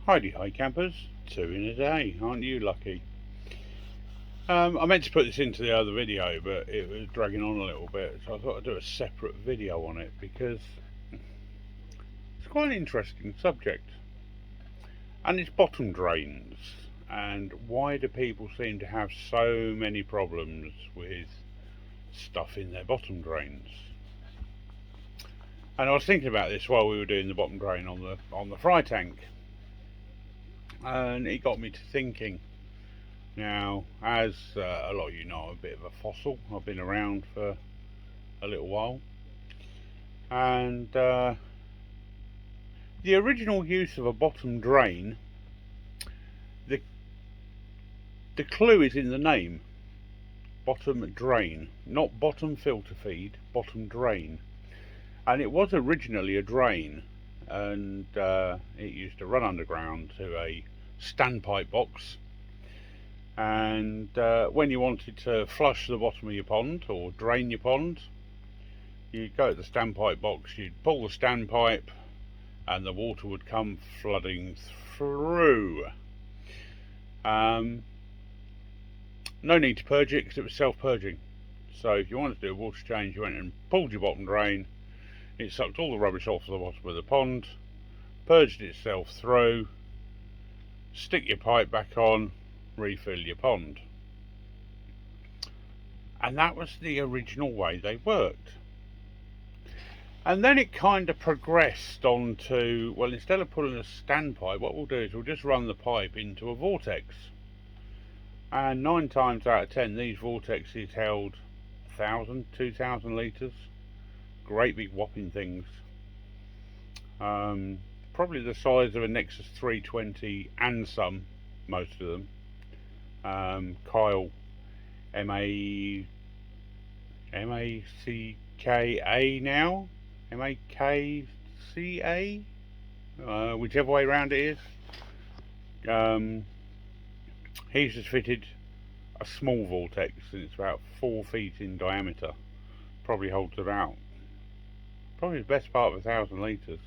Hi campers, two in a day, aren't you lucky? I meant to put this into the other video, but it was dragging on a little bit, so I thought I'd do a separate video on it because it's quite an interesting subject. And it's bottom drains, and why do people seem to have so many problems with stuff in their bottom drains? And I was thinking about this while we were doing the bottom drain on the fry tank, and it got me to thinking. Now, as a lot of you know, I'm a bit of a fossil. I've been around for a little while. And the original use of a bottom drain, the clue is in the name. Bottom drain. Not bottom filter feed, bottom drain. And it was originally a drain. And it used to run underground to a standpipe box. And when you wanted to flush the bottom of your pond or drain your pond, you'd go to the standpipe box, you'd pull the standpipe, and the water would come flooding through. No need to purge it because it was self-purging. So if you wanted to do a water change, you went and pulled your bottom drain, it sucked all the rubbish off the bottom of the pond, purged itself through, stick your pipe back on, refill your pond. And that was the original way they worked. And then it kind of progressed on to, well, instead of pulling a standpipe, what we'll do is we'll just run the pipe into a vortex. And 9 times out of 10, these vortexes held 1,000, 2,000 litres. Great big whopping things. Probably the size of a Nexus 320 and some, most of them. Kyle M-A-C-K-A now, M-A-K-C-A, whichever way around it is. He's just fitted a small vortex, and it's about 4 feet in diameter. Probably holds about, probably the best part of 1,000 litres.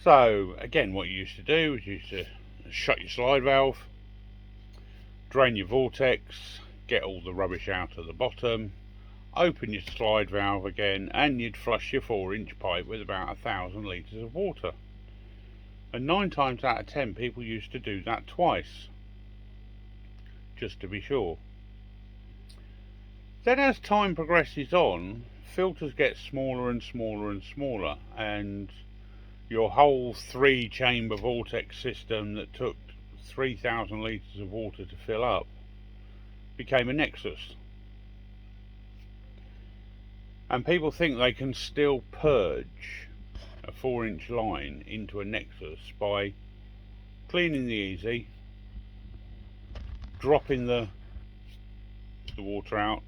So again, what you used to do is you used to shut your slide valve, drain your vortex, get all the rubbish out of the bottom, open your slide valve again, and you'd flush your 4-inch pipe with about 1,000 litres of water. And 9 times out of 10 people used to do that twice, just to be sure. Then as time progresses on, filters get smaller and smaller and smaller, and your whole 3-chamber vortex system that took 3,000 litres of water to fill up became a Nexus. And people think they can still purge a 4-inch line into a Nexus by cleaning the easy, dropping the water out,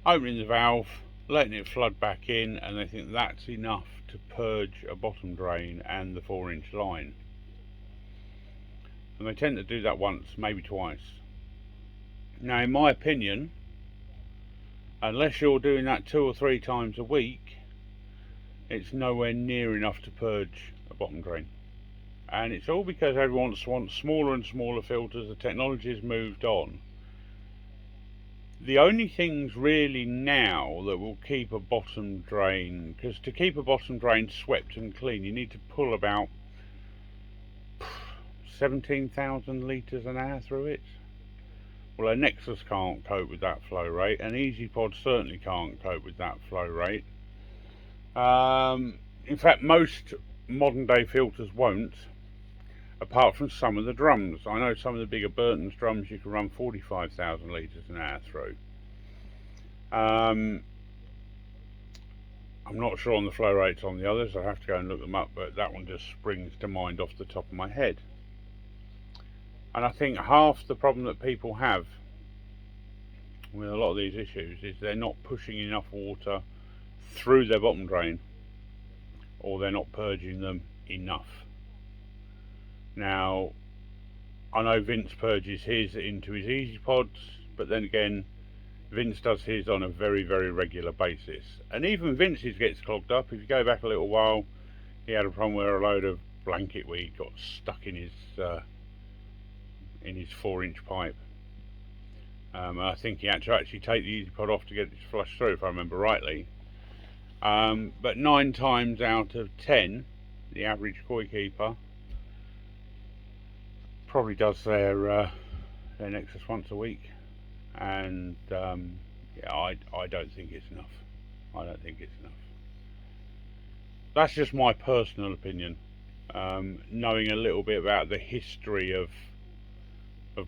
opening the valve, letting it flood back in, and they think that's enough to purge a bottom drain and the 4-inch line. And they tend to do that once, maybe twice. Now, in my opinion, unless you're doing that 2 or 3 times a week, it's nowhere near enough to purge a bottom drain. And it's all because everyone wants smaller and smaller filters. The technology has moved on. The only things really now that will keep a bottom drain, because to keep a bottom drain swept and clean, you need to pull about 17,000 litres an hour through it. Well, a Nexus can't cope with that flow rate, and EasyPod certainly can't cope with that flow rate. In fact, most modern day filters won't, apart from some of the drums. I know some of the bigger Burton's drums you can run 45,000 litres an hour through. I'm not sure on the flow rates on the others, I'll have to go and look them up, but that one just springs to mind off the top of my head. And I think half the problem that people have with a lot of these issues is they're not pushing enough water through their bottom drain, or they're not purging them enough. Now, I know Vince purges his into his EasyPods, but then again, Vince does his on a very, very regular basis. And even Vince's gets clogged up. If you go back a little while, he had a problem where a load of blanket weed got stuck in his 4-inch pipe. I think he had to actually take the easy pod off to get it to flush through, if I remember rightly. But 9 times out of 10, the average koi keeper probably does their nexus once a week, and yeah, I don't think it's enough. I don't think it's enough. That's just my personal opinion. Knowing a little bit about the history of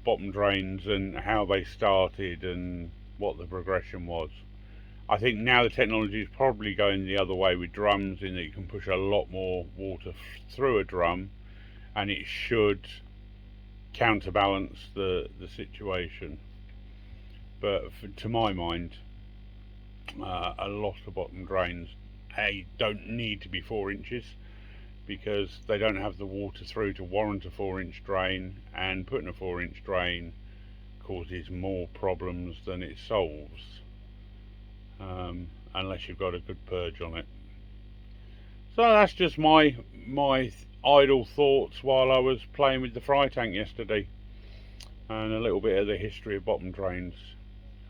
bottom drains and how they started and what the progression was. I think now the technology is probably going the other way with drums, in that you can push a lot more water through a drum, and it should counterbalance the situation. But to my mind, a lot of bottom drains don't need to be 4 inches, because they don't have the water through to warrant a 4-inch drain, and putting a 4-inch drain causes more problems than it solves, unless you've got a good purge on it. So that's just my idle thoughts while I was playing with the fry tank yesterday, and a little bit of the history of bottom drains.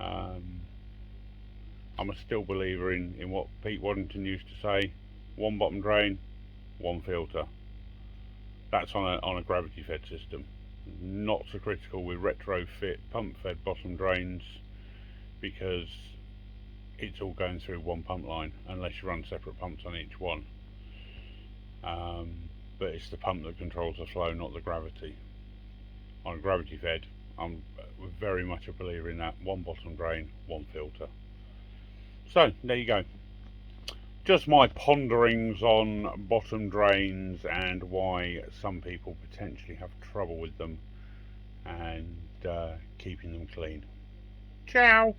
I'm a still believer in what Pete Waddington used to say: one bottom drain, one filter. That's on a gravity fed system. Not so critical with retrofit pump fed bottom drains, because it's all going through one pump line unless you run separate pumps on each one. But it's the pump that controls the flow, not the gravity. On a gravity fed, I'm very much a believer in that: one bottom drain, one filter. So there you go. Just my ponderings on bottom drains and why some people potentially have trouble with them, and keeping them clean. Ciao!